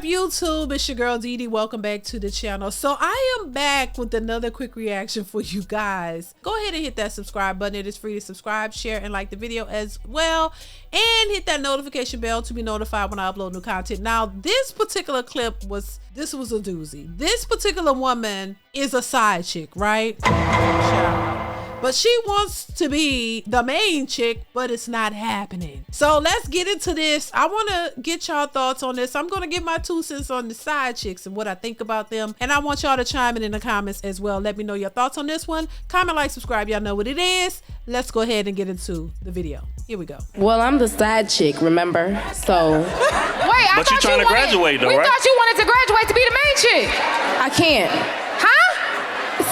YouTube? It's your girl DeeDee. Welcome back to the channel. So I am back with another quick reaction for you guys. Go ahead and hit that subscribe button. It is free to subscribe, share, and like the video as well. And hit that notification bell to be notified when I upload new content. Now, this particular clip was a doozy. This particular woman is a side chick, right? But she wants to be the main chick, but it's not happening. So let's get into this. I want to get y'all thoughts on this. I'm going to give my 2 cents on the side chicks and what I think about them. And I want y'all to chime in the comments as well. Let me know your thoughts on this one. Comment, like, subscribe. Y'all know what it is. Let's go ahead and get into the video. Here we go. Well, I'm the side chick, remember? So. Wait, I but you're trying to graduate though, right? We thought you wanted to graduate to be the main chick. I can't. Huh?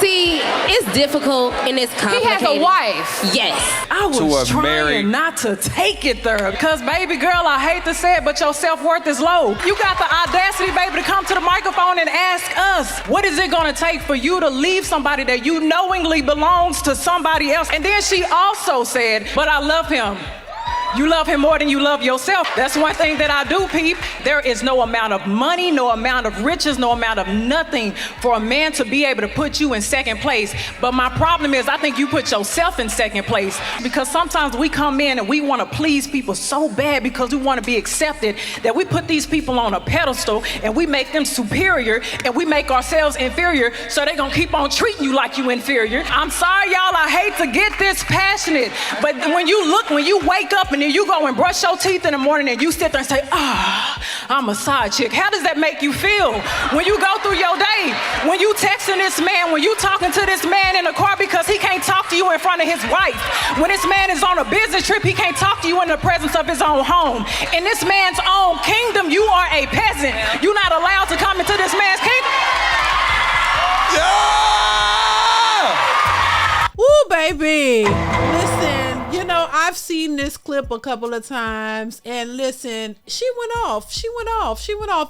See, it's difficult and it's complicated. He has a wife. Yes. I was trying not to take it there, because baby girl, I hate to say it, but your self-worth is low. You got the audacity, baby, to come to the microphone and ask us, what is it gonna take for you to leave somebody that you knowingly belongs to somebody else? And then she also said, but I love him. You love him more than you love yourself. That's one thing that I do, peep. There is no amount of money, no amount of riches, no amount of nothing for a man to be able to put you in second place. But my problem is I think you put yourself in second place, because sometimes we come in and we want to please people so bad because we want to be accepted that we put these people on a pedestal and we make them superior and we make ourselves inferior, so they're going to keep on treating you like you inferior. I'm sorry, y'all, I hate to get this passionate, but when you wake up and you go and brush your teeth in the morning and you sit there and say, I'm a side chick. How does that make you feel? When you go through your day, when you texting this man, when you talking to this man in the car because he can't talk to you in front of his wife, when this man is on a business trip, he can't talk to you in the presence of his own home. In this man's own kingdom, you are a peasant. You're not allowed to come into this man's kingdom. Yeah! Woo, baby. Listen. You know, I've seen this clip a couple of times, and listen, she went off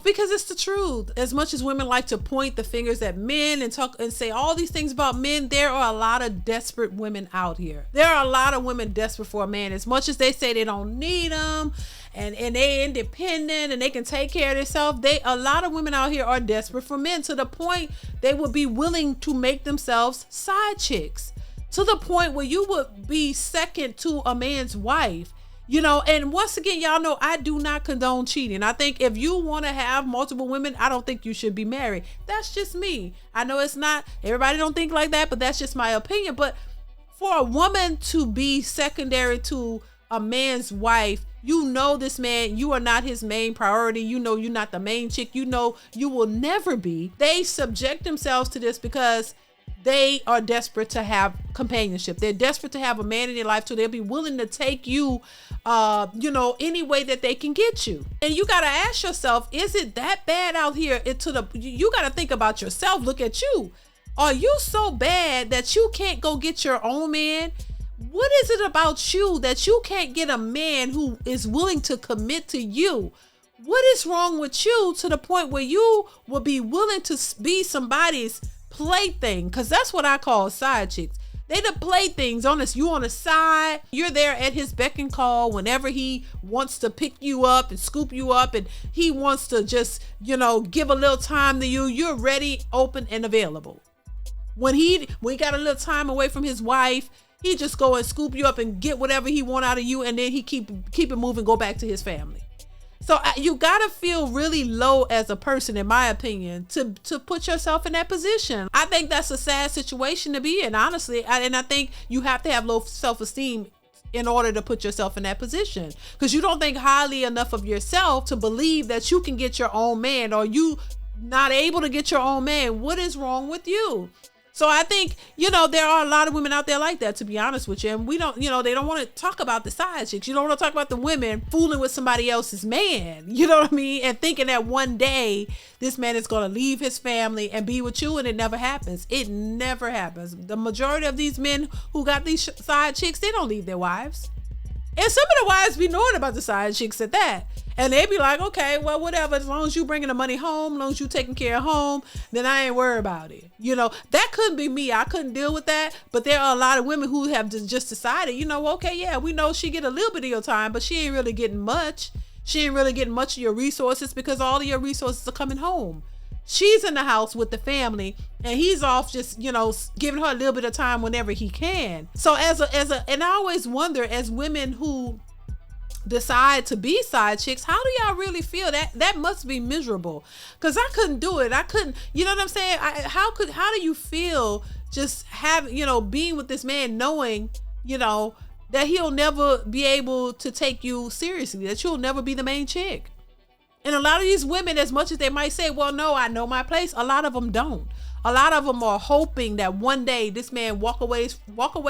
because it's the truth. As much as women like to point the fingers at men and talk and say all these things about men, there are a lot of desperate women out here. There are a lot of women desperate for a man. As much as they say they don't need them and they're independent and they can take care of themselves, a lot of women out here are desperate for men, to the point they would be willing to make themselves side chicks. To the point where you would be second to a man's wife, you know. And once again, y'all know I do not condone cheating. I think if you want to have multiple women, I don't think you should be married. That's just me. I know it's not, everybody don't think like that, but that's just my opinion. But for a woman to be secondary to a man's wife, you know this man, you are not his main priority. You know you're not the main chick. You know you will never be. They subject themselves to this because they are desperate to have companionship. They're desperate to have a man in their life, so they'll be willing to take you, you know, any way that they can get you. And you got to ask yourself, is it that bad out here? You got to think about yourself. Look at you. Are you so bad that you can't go get your own man? What is it about you that you can't get a man who is willing to commit to you? What is wrong with you to the point where you will be willing to be somebody's plaything? Because that's what I call side chicks. They the playthings. You on the side, you're there at his beck and call whenever he wants to pick you up and scoop you up, and he wants to just, you know, give a little time to you. You're ready, open, and available. When he got a little time away from his wife, he just go and scoop you up and get whatever he want out of you, and then he keep it moving, go back to his family. So you gotta feel really low as a person, in my opinion, to put yourself in that position. I think that's a sad situation to be in, honestly. And I think you have to have low self-esteem in order to put yourself in that position, because you don't think highly enough of yourself to believe that you can get your own man, or you not able to get your own man. What is wrong with you? So I think, you know, there are a lot of women out there like that, to be honest with you. And we don't, you know, they don't want to talk about the side chicks. You don't want to talk about the women fooling with somebody else's man. You know what I mean? And thinking that one day this man is going to leave his family and be with you, and it never happens. It never happens. The majority of these men who got these side chicks, they don't leave their wives. And some of the wives be knowing about the side chicks at that. And they be like, okay, well, whatever. As long as you bringing the money home, as long as you taking care of home, then I ain't worried about it. You know, that couldn't be me. I couldn't deal with that. But there are a lot of women who have just decided, you know, okay, yeah, we know she get a little bit of your time, but she ain't really getting much. She ain't really getting much of your resources because all of your resources are coming home. She's in the house with the family and he's off just, giving her a little bit of time whenever he can. So and I always wonder, as women who decide to be side chicks, how do y'all really feel? That must be miserable, because I couldn't do it. I couldn't, you know what I'm saying? How do you feel just being with this man, knowing, that he'll never be able to take you seriously, that you'll never be the main chick? And a lot of these women, as much as they might say, well, no, I know my place, a lot of them don't. A lot of them are hoping that one day this man walk away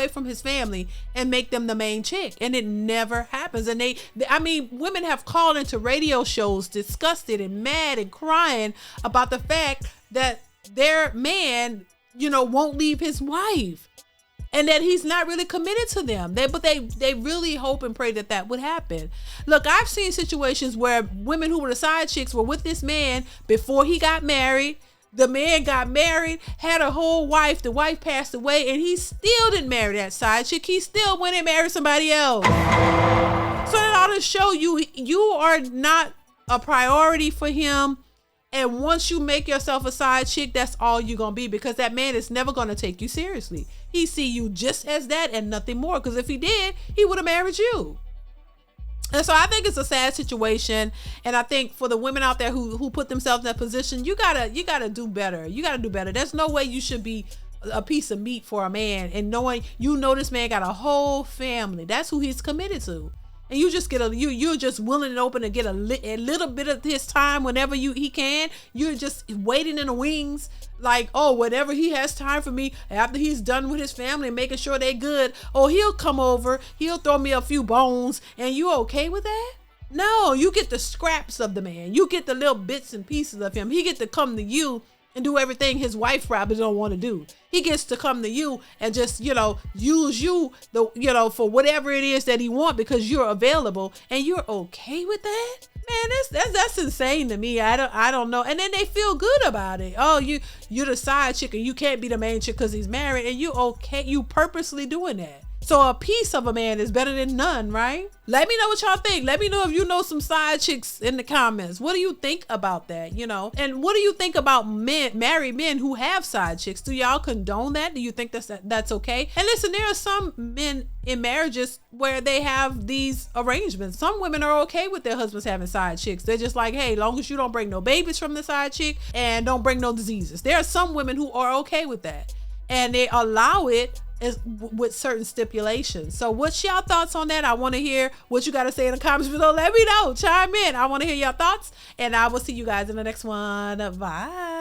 from his family and make them the main chick. And it never happens. And women have called into radio shows disgusted and mad and crying about the fact that their man, won't leave his wife. And that he's not really committed to them. But they really hope and pray that would happen. Look, I've seen situations where women who were the side chicks were with this man before he got married. The man got married, had a whole wife. The wife passed away, and he still didn't marry that side chick. He still went and married somebody else. So that ought to show you are not a priority for him. And once you make yourself a side chick, that's all you're going to be, because that man is never going to take you seriously. He see you just as that and nothing more. Because if he did, he would have married you. And so I think it's a sad situation. And I think for the women out there who put themselves in that position, you gotta do better. You gotta do better. There's no way you should be a piece of meat for a man and knowing this man got a whole family. That's who he's committed to. And you just you're just willing and open to get a little bit of his time whenever he can. You're just waiting in the wings, like, oh, whenever he has time for me, after he's done with his family and making sure they're good, oh, he'll come over, he'll throw me a few bones, and you okay with that? No, you get the scraps of the man. You get the little bits and pieces of him. He get to come to you and do everything his wife probably don't want to do. He gets to come to you and just, use you for whatever it is that he want, because you're available, and you're okay with that? Man, that's insane to me. I don't know. And then they feel good about it. Oh, you're the side chick and you can't be the main chick because he's married, and you okay? You purposely doing that. So a piece of a man is better than none, right? Let me know what y'all think. Let me know if you know some side chicks in the comments. What do you think about that, And what do you think about married men who have side chicks? Do y'all condone that? Do you think that's okay? And listen, there are some men in marriages where they have these arrangements. Some women are okay with their husbands having side chicks. They're just like, hey, long as you don't bring no babies from the side chick and don't bring no diseases. There are some women who are okay with that, and they allow it with certain stipulations. So what's y'all thoughts on that? I want to hear what you got to say in the comments below. Let me know. Chime in. I want to hear your thoughts, and I will see you guys in the next one. Bye.